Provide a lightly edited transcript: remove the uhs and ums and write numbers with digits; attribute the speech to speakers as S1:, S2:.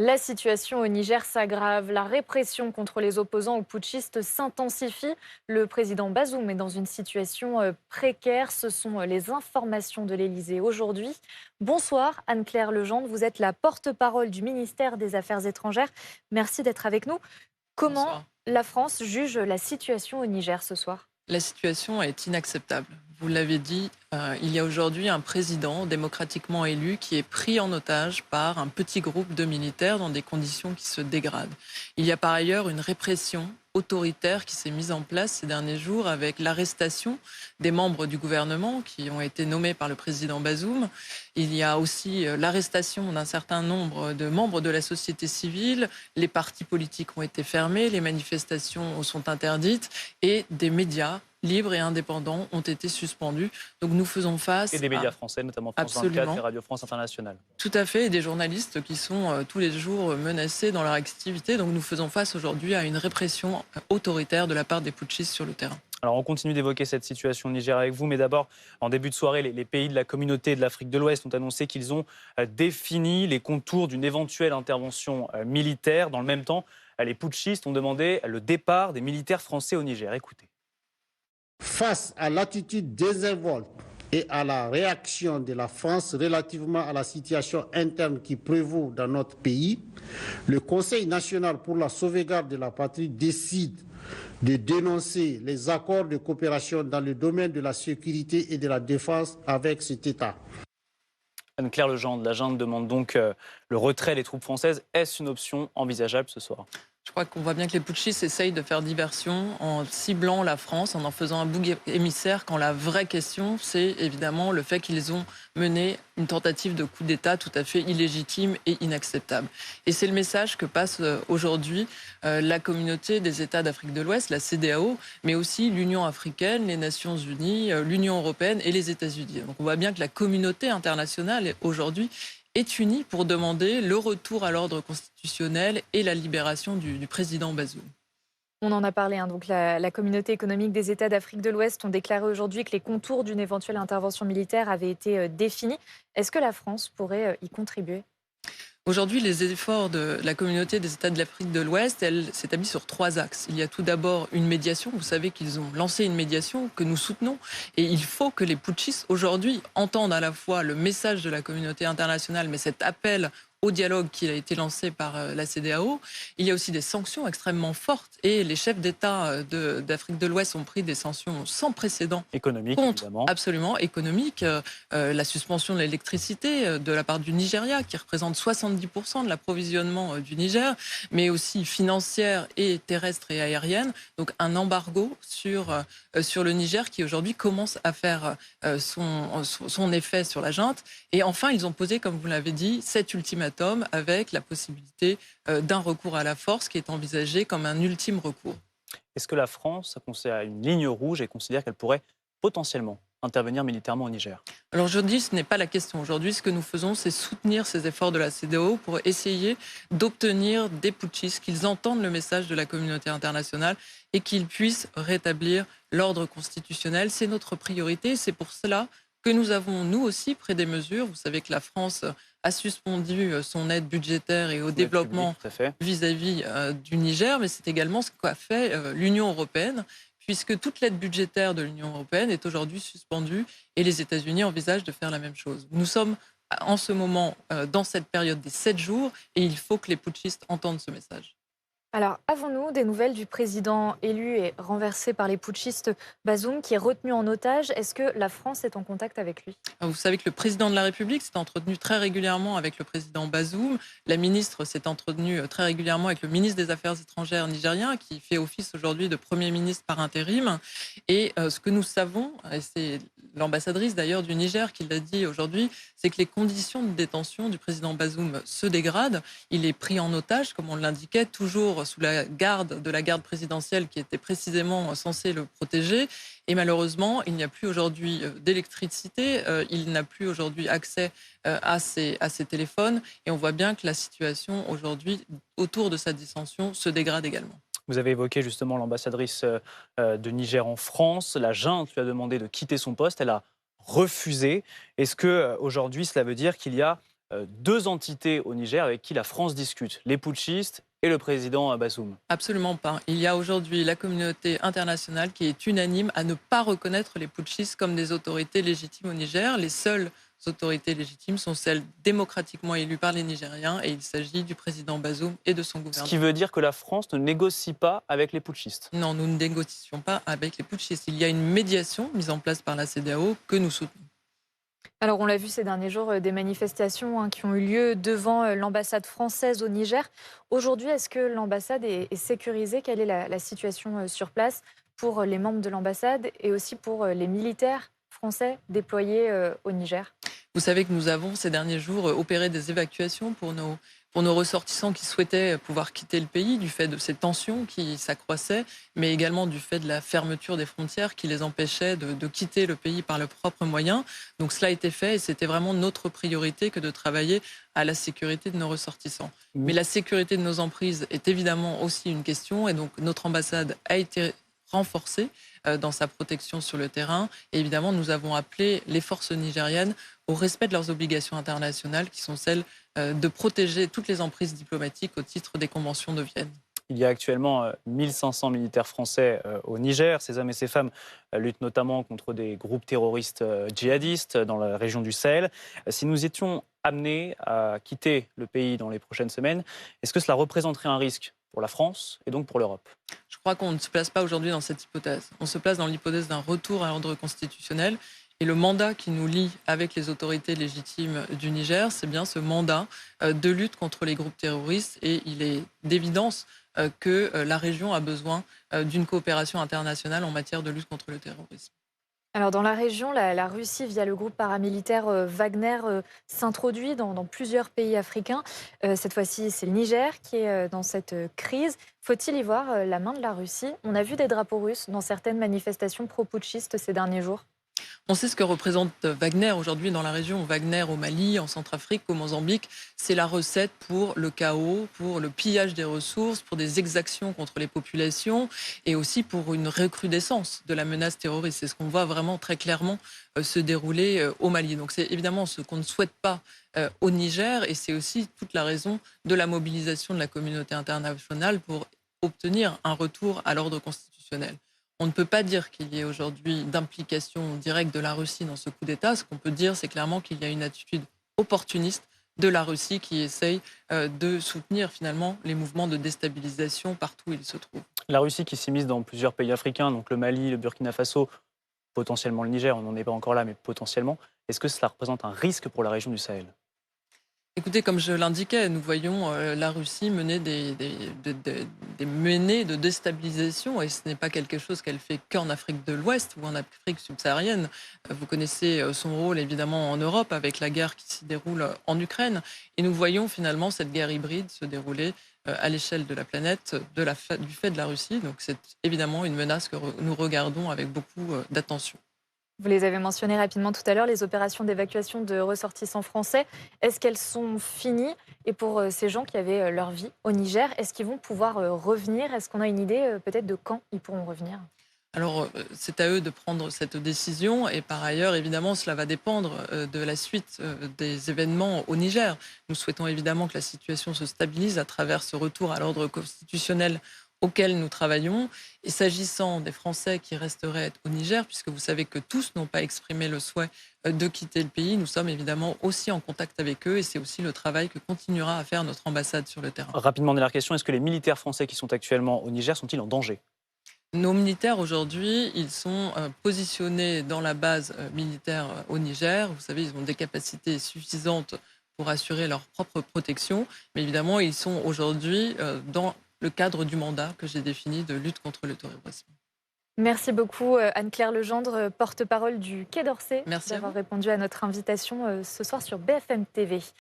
S1: La situation au Niger s'aggrave, la répression contre les opposants ou putschistes s'intensifie. Le président Bazoum est dans une situation précaire. Ce sont les informations de l'Élysée aujourd'hui. Bonsoir Anne-Claire Legendre, vous êtes la porte-parole du ministère des Affaires étrangères. Merci d'être avec nous. Comment
S2: Bonsoir.
S1: la France juge la situation au Niger ce soir?
S2: La situation est inacceptable. Vous l'avez dit, il y a aujourd'hui un président démocratiquement élu qui est pris en otage par un petit groupe de militaires dans des conditions qui se dégradent. Il y a par ailleurs une répression autoritaire qui s'est mise en place ces derniers jours avec l'arrestation des membres du gouvernement qui ont été nommés par le président Bazoum. Il y a aussi l'arrestation d'un certain nombre de membres de la société civile. Les partis politiques ont été fermés, les manifestations sont interdites et des médias libres et indépendants ont été suspendus. Donc nous faisons face
S3: Et des
S2: à...
S3: médias français, notamment France 24
S2: Absolument.
S3: et Radio France Internationale.
S2: Tout à fait, et des journalistes qui sont tous les jours menacés dans leur activité. Donc nous faisons face aujourd'hui à une répression autoritaire de la part des putschistes sur le terrain.
S3: Alors on continue d'évoquer cette situation au Niger avec vous, mais d'abord, en début de soirée, les pays de la communauté de l'Afrique de l'Ouest ont annoncé qu'ils ont défini les contours d'une éventuelle intervention militaire. Dans le même temps, les putschistes ont demandé le départ des militaires français au Niger. Écoutez.
S4: Face à l'attitude désinvolte et à la réaction de la France relativement à la situation interne qui prévaut dans notre pays, le Conseil national pour la sauvegarde de la patrie décide de dénoncer les accords de coopération dans le domaine de la sécurité et de la défense avec cet État.
S3: Anne-Claire Legendre, la junte demande donc le retrait des troupes françaises. Est-ce une option envisageable ce soir ?
S2: Je crois qu'on voit bien que les putschistes essayent de faire diversion en ciblant la France, en faisant un bouc émissaire, quand la vraie question, c'est évidemment le fait qu'ils ont mené une tentative de coup d'État tout à fait illégitime et inacceptable. Et c'est le message que passe aujourd'hui la communauté des États d'Afrique de l'Ouest, la CEDEAO, mais aussi l'Union africaine, les Nations unies, l'Union européenne et les États-Unis. Donc on voit bien que la communauté internationale aujourd'hui est unie pour demander le retour à l'ordre constitutionnel et la libération du président Bazoum.
S1: On en a parlé, hein. Donc la communauté économique des États d'Afrique de l'Ouest ont déclaré aujourd'hui que les contours d'une éventuelle intervention militaire avaient été définis. Est-ce que la France pourrait y contribuer?
S2: Aujourd'hui, les efforts de la communauté des États de l'Afrique de l'Ouest, elle s'établit sur 3 axes. Il y a tout d'abord une médiation. Vous savez qu'ils ont lancé une médiation que nous soutenons. Et il faut que les putschistes, aujourd'hui, entendent à la fois le message de la communauté internationale, mais cet appel au dialogue qui a été lancé par la CEDEAO. Il y a aussi des sanctions extrêmement fortes. Et les chefs d'État d'Afrique de l'Ouest ont pris des sanctions sans précédent
S3: Économique,
S2: contre,
S3: évidemment.
S2: absolument, économique, la suspension de l'électricité de la part du Nigeria, qui représente 70% de l'approvisionnement du Niger, mais aussi financière et terrestre et aérienne. Donc un embargo sur le Niger qui aujourd'hui commence à faire son effet sur la junte. Et enfin, ils ont posé, comme vous l'avez dit, cet ultimatum avec la possibilité d'un recours à la force qui est envisagé comme un ultime recours.
S3: Est-ce que la France a une ligne rouge et considère qu'elle pourrait potentiellement intervenir militairement au Niger ?
S2: Alors aujourd'hui, ce n'est pas la question. Aujourd'hui, ce que nous faisons, c'est soutenir ces efforts de la CEDEAO pour essayer d'obtenir des putschistes, qu'ils entendent le message de la communauté internationale et qu'ils puissent rétablir l'ordre constitutionnel. C'est notre priorité. C'est pour cela que nous avons, nous aussi, pris des mesures. Vous savez que la France a suspendu son aide budgétaire et au développement
S3: Tout à fait.
S2: vis-à-vis du Niger, mais c'est également ce qu'a fait l'Union européenne, puisque toute l'aide budgétaire de l'Union européenne est aujourd'hui suspendue et les États-Unis envisagent de faire la même chose. Nous sommes en ce moment dans cette période des 7 jours et il faut que les putschistes entendent ce message.
S1: Alors, avons-nous des nouvelles du président élu et renversé par les putschistes Bazoum, qui est retenu en otage? Est-ce que la France est en contact avec lui?
S2: Vous savez que le président de la République s'est entretenu très régulièrement avec le président Bazoum. La ministre s'est entretenue très régulièrement avec le ministre des Affaires étrangères nigérien, qui fait office aujourd'hui de Premier ministre par intérim. Et ce que nous savons, et c'est l'ambassadrice d'ailleurs du Niger qui l'a dit aujourd'hui, c'est que les conditions de détention du président Bazoum se dégradent. Il est pris en otage, comme on l'indiquait, toujours sous la garde de la garde présidentielle qui était précisément censée le protéger. Et malheureusement, il n'y a plus aujourd'hui d'électricité, il n'a plus aujourd'hui accès à ses téléphones. Et on voit bien que la situation aujourd'hui autour de sa détention se dégrade également.
S3: Vous avez évoqué justement l'ambassadrice de Niger en France. La junte lui a demandé de quitter son poste. Elle a refusé. Est-ce que aujourd'hui, cela veut dire qu'il y a deux entités au Niger avec qui la France discute, les putschistes et le président Bazoum.
S2: Absolument pas. Il y a aujourd'hui la communauté internationale qui est unanime à ne pas reconnaître les putschistes comme des autorités légitimes au Niger. Les seules autorités légitimes sont celles démocratiquement élues par les Nigériens et il s'agit du président Bazoum et de son
S3: Ce
S2: gouvernement.
S3: qui veut dire que la France ne négocie pas avec les putschistes.
S2: Non, nous ne négocions pas avec les putschistes. Il y a une médiation mise en place par la CEDEAO que nous soutenons.
S1: Alors, on l'a vu ces derniers jours, des manifestations qui ont eu lieu devant l'ambassade française au Niger. Aujourd'hui, est-ce que l'ambassade est sécurisée? Quelle est la situation sur place pour les membres de l'ambassade et aussi pour les militaires français déployés au Niger?
S2: Vous savez que nous avons ces derniers jours opéré des évacuations pour nos ressortissants qui souhaitaient pouvoir quitter le pays du fait de ces tensions qui s'accroissaient, mais également du fait de la fermeture des frontières qui les empêchait de quitter le pays par leurs propres moyens. Donc cela a été fait et c'était vraiment notre priorité que de travailler à la sécurité de nos ressortissants. Mais la sécurité de nos emprises est évidemment aussi une question et donc notre ambassade a été renforcée dans sa protection sur le terrain. Et évidemment, nous avons appelé les forces nigériennes au respect de leurs obligations internationales, qui sont celles de protéger toutes les emprises diplomatiques au titre des conventions de Vienne.
S3: Il y a actuellement 1500 militaires français au Niger. Ces hommes et ces femmes luttent notamment contre des groupes terroristes djihadistes dans la région du Sahel. Si nous étions amenés à quitter le pays dans les prochaines semaines, est-ce que cela représenterait un risque pour la France et donc pour l'Europe?
S2: Je crois qu'on ne se place pas aujourd'hui dans cette hypothèse. On se place dans l'hypothèse d'un retour à l'ordre constitutionnel. Et le mandat qui nous lie avec les autorités légitimes du Niger, c'est bien ce mandat de lutte contre les groupes terroristes. Et il est d'évidence que la région a besoin d'une coopération internationale en matière de lutte contre le terrorisme.
S1: Alors, dans la région, la Russie, via le groupe paramilitaire Wagner, s'introduit dans plusieurs pays africains. Cette fois-ci, c'est le Niger qui est dans cette crise. Faut-il y voir la main de la Russie? On a vu des drapeaux russes dans certaines manifestations pro-putschistes ces derniers jours.
S2: On sait ce que représente Wagner aujourd'hui dans la région. Wagner au Mali, en Centrafrique, au Mozambique, c'est la recette pour le chaos, pour le pillage des ressources, pour des exactions contre les populations et aussi pour une recrudescence de la menace terroriste. C'est ce qu'on voit vraiment très clairement se dérouler au Mali. Donc c'est évidemment ce qu'on ne souhaite pas au Niger et c'est aussi toute la raison de la mobilisation de la communauté internationale pour obtenir un retour à l'ordre constitutionnel. On ne peut pas dire qu'il y ait aujourd'hui d'implication directe de la Russie dans ce coup d'État. Ce qu'on peut dire, c'est clairement qu'il y a une attitude opportuniste de la Russie qui essaye de soutenir finalement les mouvements de déstabilisation partout où ils se trouvent.
S3: La Russie qui s'immisce dans plusieurs pays africains, donc le Mali, le Burkina Faso, potentiellement le Niger, on n'en est pas encore là, mais potentiellement. Est-ce que cela représente un risque pour la région du Sahel?
S2: Écoutez, comme je l'indiquais, nous voyons la Russie mener des menées de déstabilisation et ce n'est pas quelque chose qu'elle fait qu'en Afrique de l'Ouest ou en Afrique subsaharienne. Vous connaissez son rôle évidemment en Europe avec la guerre qui s'y déroule en Ukraine et nous voyons finalement cette guerre hybride se dérouler à l'échelle de la planète du fait de la Russie. Donc c'est évidemment une menace que nous regardons avec beaucoup d'attention.
S1: Vous les avez mentionnés rapidement tout à l'heure, les opérations d'évacuation de ressortissants français. Est-ce qu'elles sont finies? Et pour ces gens qui avaient leur vie au Niger, est-ce qu'ils vont pouvoir revenir? Est-ce qu'on a une idée peut-être de quand ils pourront revenir?
S2: Alors, c'est à eux de prendre cette décision et par ailleurs, évidemment, cela va dépendre de la suite des événements au Niger. Nous souhaitons évidemment que la situation se stabilise à travers ce retour à l'ordre constitutionnel auquel nous travaillons. Et s'agissant des Français qui resteraient au Niger, puisque vous savez que tous n'ont pas exprimé le souhait de quitter le pays, nous sommes évidemment aussi en contact avec eux et c'est aussi le travail que continuera à faire notre ambassade sur le terrain.
S3: Rapidement, dernière question, est-ce que les militaires français qui sont actuellement au Niger sont-ils en danger?
S2: Nos militaires aujourd'hui, ils sont positionnés dans la base militaire au Niger. Vous savez, ils ont des capacités suffisantes pour assurer leur propre protection. Mais évidemment, ils sont aujourd'hui dans le cadre du mandat que j'ai défini de lutte contre le terrorisme.
S1: Merci beaucoup Anne-Claire Legendre, porte-parole du Quai d'Orsay,
S2: Merci à
S1: d'avoir
S2: vous.
S1: répondu à notre invitation ce soir sur BFM TV.